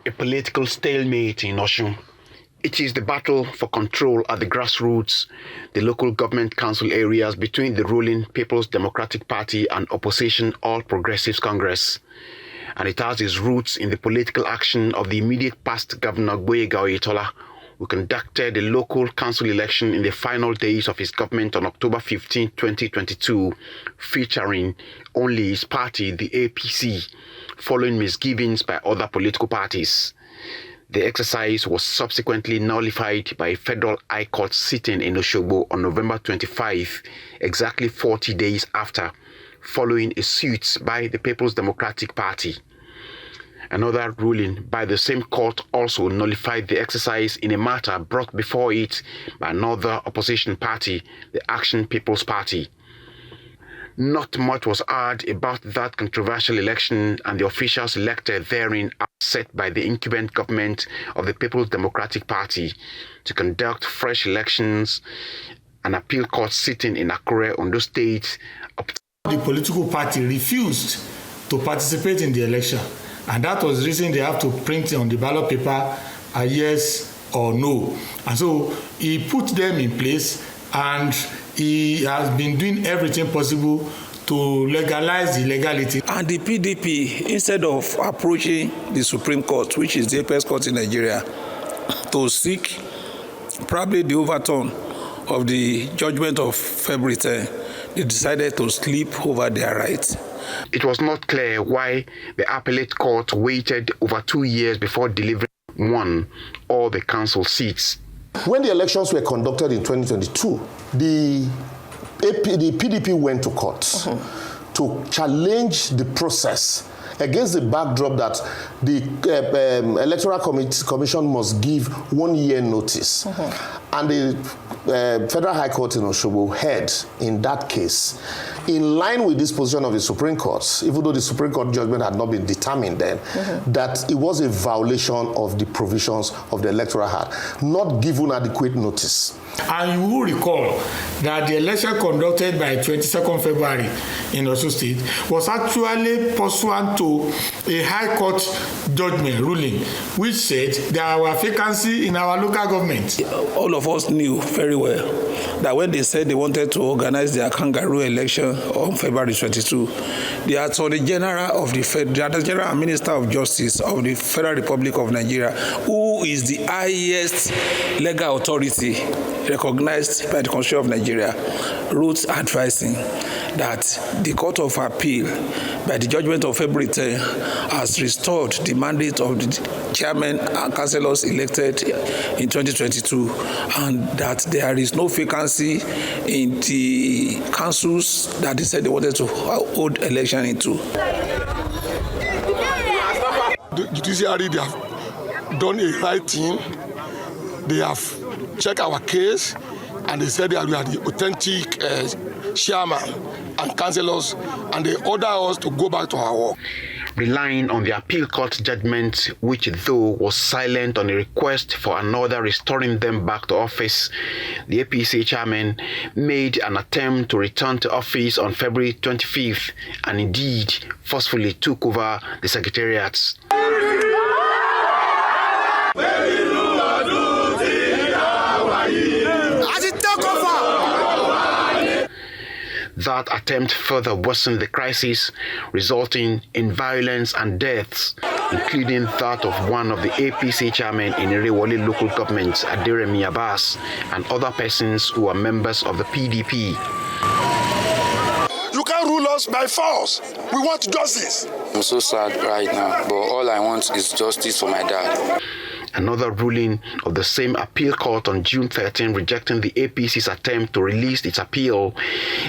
A political stalemate in Osun. It is the battle for control at the grassroots, the local government council areas between the ruling People's Democratic Party and opposition All Progressives Congress. And it has its roots in the political action of the immediate past Governor Gboyega Oyetola, who conducted the local council election in the final days of his government on October 15, 2022, featuring only his party, the APC, following misgivings by other political parties. The exercise was subsequently nullified by a federal high court sitting in Osogbo on November 25, exactly 40 days after, following a suit by the People's Democratic Party. Another ruling by the same court also nullified the exercise in a matter brought before it by another opposition party, the Action People's Party. Not much was heard about that controversial election, and the officials elected therein are set by the incumbent government of the People's Democratic Party to conduct fresh elections. An appeal court sitting in Akure, Ondo State. The political party refused to participate in the election, and that was the reason they have to print on the ballot paper a yes or no. And so he put them in place, and he has been doing everything possible to legalize the illegality. And the PDP, instead of approaching the Supreme Court, which is the apex court in Nigeria, to seek probably the overturn of the judgment of February 10, they decided to sleep over their rights. It was not clear why the appellate court waited over 2 years before delivering one or the council seats. When the elections were conducted in 2022, the PDP went to court to challenge the process against the backdrop that the Electoral Commission must give 1 year notice. And the Federal High Court in Osogbo heard in that case, in line with this position of the Supreme Court, even though the Supreme Court judgment had not been determined then, that it was a violation of the provisions of the Electoral Act, not given adequate notice. And you will recall that the election conducted by 22nd February in Osun State was actually pursuant to a High Court judgment ruling, which said there were vacancies in our local government. All of us knew very well that when they said they wanted to organize their kangaroo election on February 22, the Attorney General of the Attorney General and Minister of Justice of the Federal Republic of Nigeria, who is the highest legal authority recognized by the Constitution of Nigeria, wrote advising that the Court of Appeal, by the judgment of February 10, has restored the mandate of the chairman and councillors elected in 2022, and that there is no vacancy in the councils that they said they wanted to hold election into. The judiciary, they have done a right thing. They have checked our case, and they said that we are the authentic chairman and councillors, and they order us to go back to our work. Relying on the appeal court judgment, which though was silent on a request for another restoring them back to office, the APC chairman made an attempt to return to office on February 25th and indeed forcefully took over the secretariats. That attempt further worsened the crisis, resulting in violence and deaths, including that of one of the APC chairmen in Irewole local government, Aderemi Abbas, and other persons who are members of the PDP. You can't rule us by force. We want justice. I'm so sad right now, but all I want is justice for my dad. Another ruling of the same appeal court on June 13 rejecting the APC's attempt to release its appeal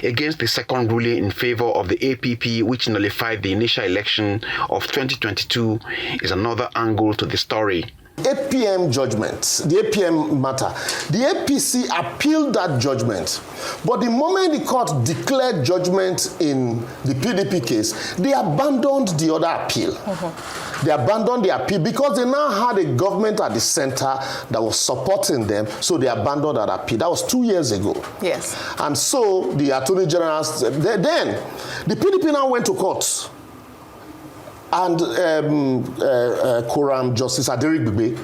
against the second ruling in favor of the APP, which nullified the initial election of 2022, is another angle to the story. APM judgment, the APM matter, the APC appealed that judgment. But the moment the court declared judgment in the PDP case, they abandoned the other appeal. They abandoned the appeal because they now had a government at the center that was supporting them, so they abandoned that appeal. That was 2 years ago. Yes. And so the Attorney General, then the PDP now went to court and Quorum Justice Aderibigbe.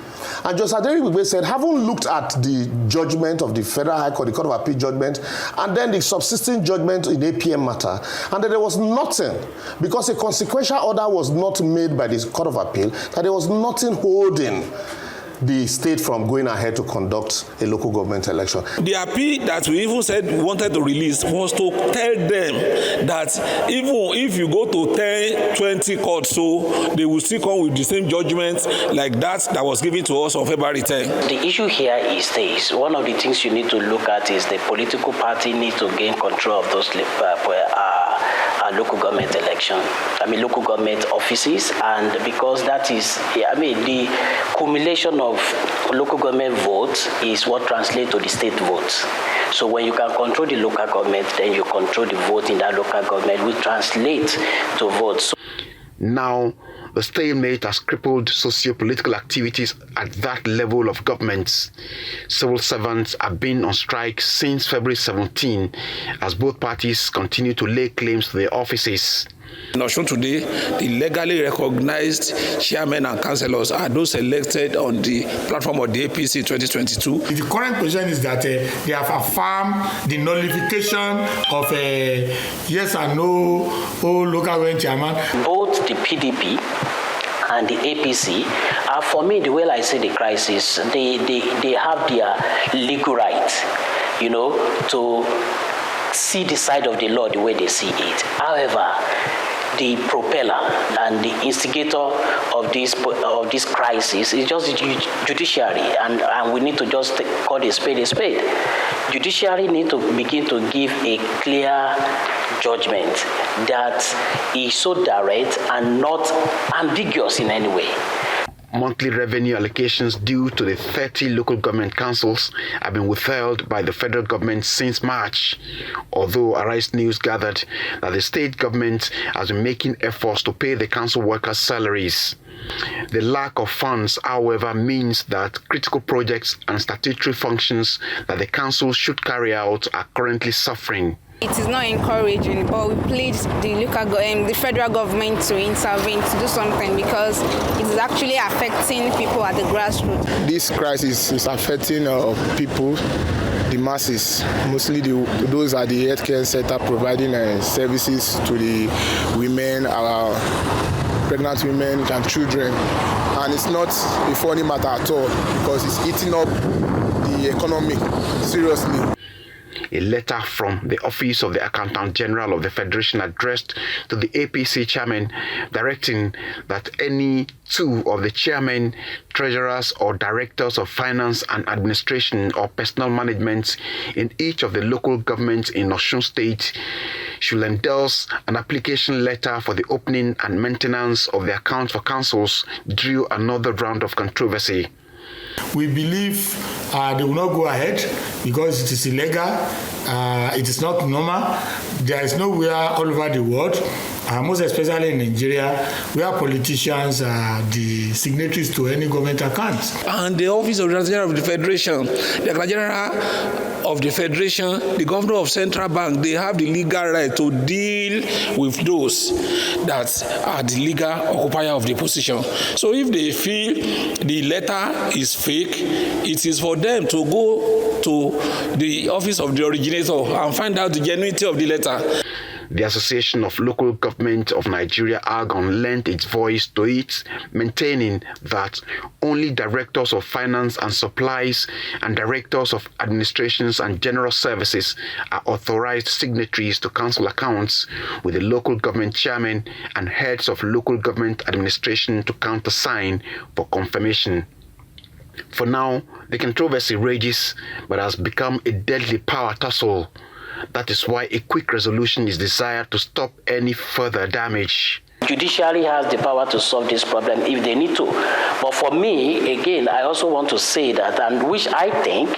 And Justice Aderibigbe said, having looked at the judgment of the Federal High Court, the Court of Appeal judgment, and then the subsisting judgment in APM matter, and that there was nothing, because a consequential order was not made by the Court of Appeal, that there was nothing holding the state from going ahead to conduct a local government election. The appeal that we even said we wanted to release was to tell them that even if you go to 10, 20 courts, so they will still come with the same judgment like that was given to us on February 10. The issue here is this. One of the things you need to look at is the political party needs to gain control of those local government local government offices, and because that is, the accumulation of local government votes is what translates to the state votes. So when you can control the local government, then you control the vote in that local government, which translates to votes. Now, the stalemate has crippled socio-political activities at that level of government. Civil servants have been on strike since February 17, as both parties continue to lay claims to their offices. In Osun today, the legally recognized chairmen and councillors are those elected on the platform of the APC 2022. The current position is that they have affirmed the nullification of yes and no local government chairman. Both the PDP and the APC are, for me, the way I see the crisis, they have their legal right, to see the side of the law the way they see it. However, the propeller and the instigator of this crisis is just the judiciary, and we need to just call a spade a spade. Judiciary need to begin to give a clear judgment that is so direct and not ambiguous in any way. Monthly revenue allocations due to the 30 local government councils have been withheld by the federal government since March, although Arise News gathered that the state government has been making efforts to pay the council workers' salaries. The lack of funds, however, means that critical projects and statutory functions that the council should carry out are currently suffering. It is not encouraging, but we plead the federal government to intervene, to do something, because it is actually affecting people at the grassroots. This crisis is affecting people, the masses, mostly those at the healthcare center providing services to the women, our pregnant women and children. And it's not a funny matter at all, because it's eating up the economy seriously. A letter from the Office of the Accountant General of the Federation addressed to the APC chairman directing that any two of the chairmen, treasurers or directors of finance and administration or personnel management in each of the local governments in Osun State should endorse an application letter for the opening and maintenance of the accounts for councils drew another round of controversy. We believe they will not go ahead because it is illegal, it is not normal. There is nowhere all over the world, most especially in Nigeria, where politicians are the signatories to any government account. And the Office of the General of the Federation, the General of the Federation, the Governor of Central Bank, they have the legal right to deal with those that are the legal occupier of the position. So if they feel the letter is fake, it is for them to go to the office of the originator and find out the genuinity of the letter. The Association of Local Government of Nigeria, ALGON, lent its voice to it, maintaining that only directors of finance and supplies and directors of administrations and general services are authorized signatories to council accounts, with the local government chairman and heads of local government administration to countersign for confirmation. For now, the controversy rages, but has become a deadly power tussle. That is why a quick resolution is desired to stop any further damage. Judiciary has the power to solve this problem if they need to. But for me, again, I also want to say that, and which I think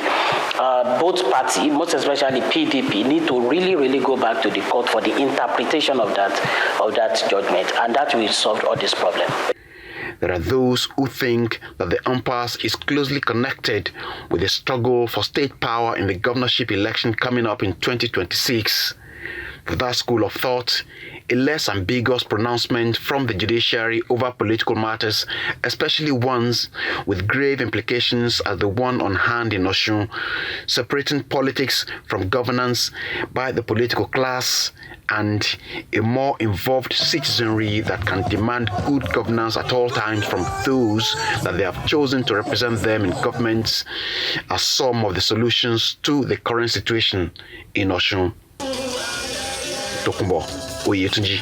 both parties, most especially PDP, need to really go back to the court for the interpretation of that judgment, and that will solve all this problem. There are those who think that the impasse is closely connected with the struggle for state power in the governorship election coming up in 2026. For that school of thought, a less ambiguous pronouncement from the judiciary over political matters, especially ones with grave implications as the one on hand in Osun, separating politics from governance by the political class, and a more involved citizenry that can demand good governance at all times from those that they have chosen to represent them in governments are some of the solutions to the current situation in Osun. Tokunbo Oyetunji,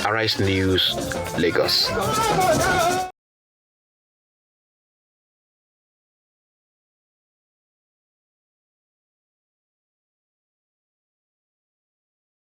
Arise News, Lagos.